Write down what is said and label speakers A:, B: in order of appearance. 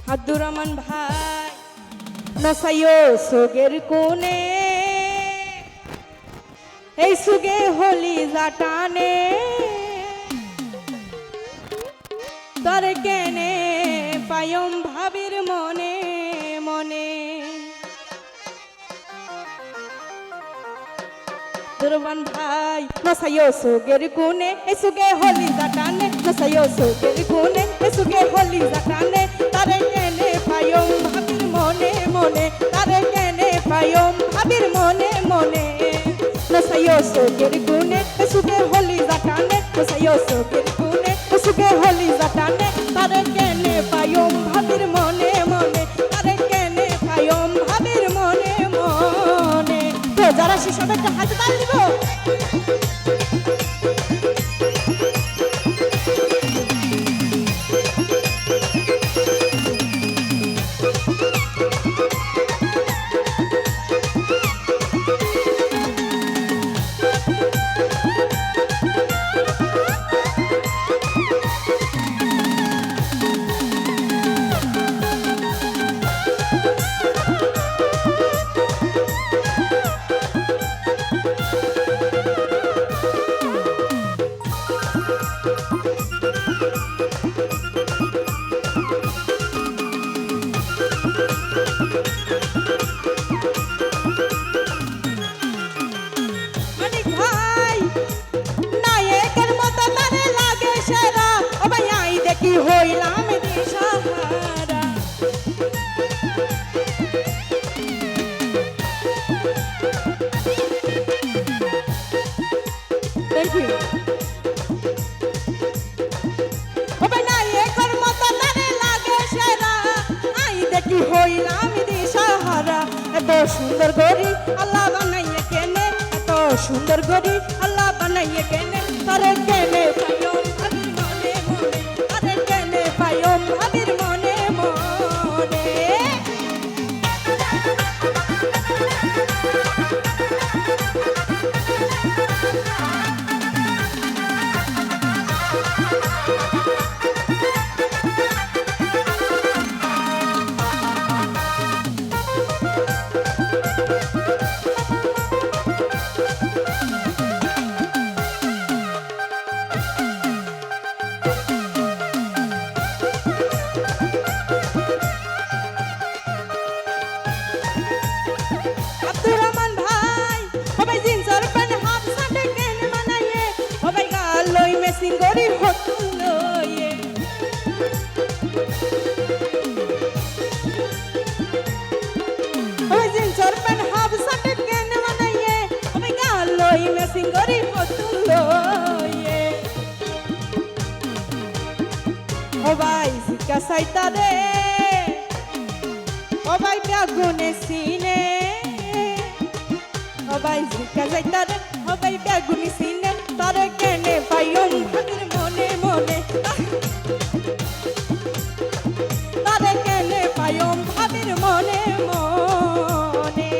A: আব্দুর রহমান ভাই নসাইও সুগের কোনে এই সুগে হলি জাটানে তরে কেনে পায়ম ভাবির মনে মনে দুরবান ভাই নসাইও সুগের কোনে এই সুগে হলি জাটানে নসাইও সুগের কোনে এই সুগে হলি জাটানে তারে কেনে পায়ম ভাবির মনে মনে তারে কেনে পায়ম ভাবির মনে মনে নসাইও সুগের কোনে এই সুগে হলি জাটানে নসাইও সুগের কোনে এই সুগে হলি জাটানে তারে কেনে পায়ম ভাবির মনে মনে তারে কেনে পায়ম ভাবির মনে মনে তো যারা সে সব একটা হাতে তাল দিব হইলাম দিশাহারা থ্যাংক ইউ হবে না একর মতো তারে লাগে সেরা আই দেখি হইলাম দিশাহারা এত সুন্দর গরি আল্লাহ বানাইয়ে কেনে এত সুন্দর গরি আল্লাহ বানাইয়ে কেনে তারে কেনে পাইও পায়ম ভাবির মনে মনে সিঙ্গরি হতুলয়ে ওই দিন সরপন হাব সাটে কেন মানায়ে ওই গালই মে সিঙ্গরি হতুলয়ে ও ভাই সিকা সাইতারে ও ভাই বেগুনে সিনে ও ভাই সিকা সাইতারে ও ভাই বেগুনে সিনে তারে কেনে পায়ম ভাবির মনে মনে তারে কেনে পায়ম ভাবির মনে মনে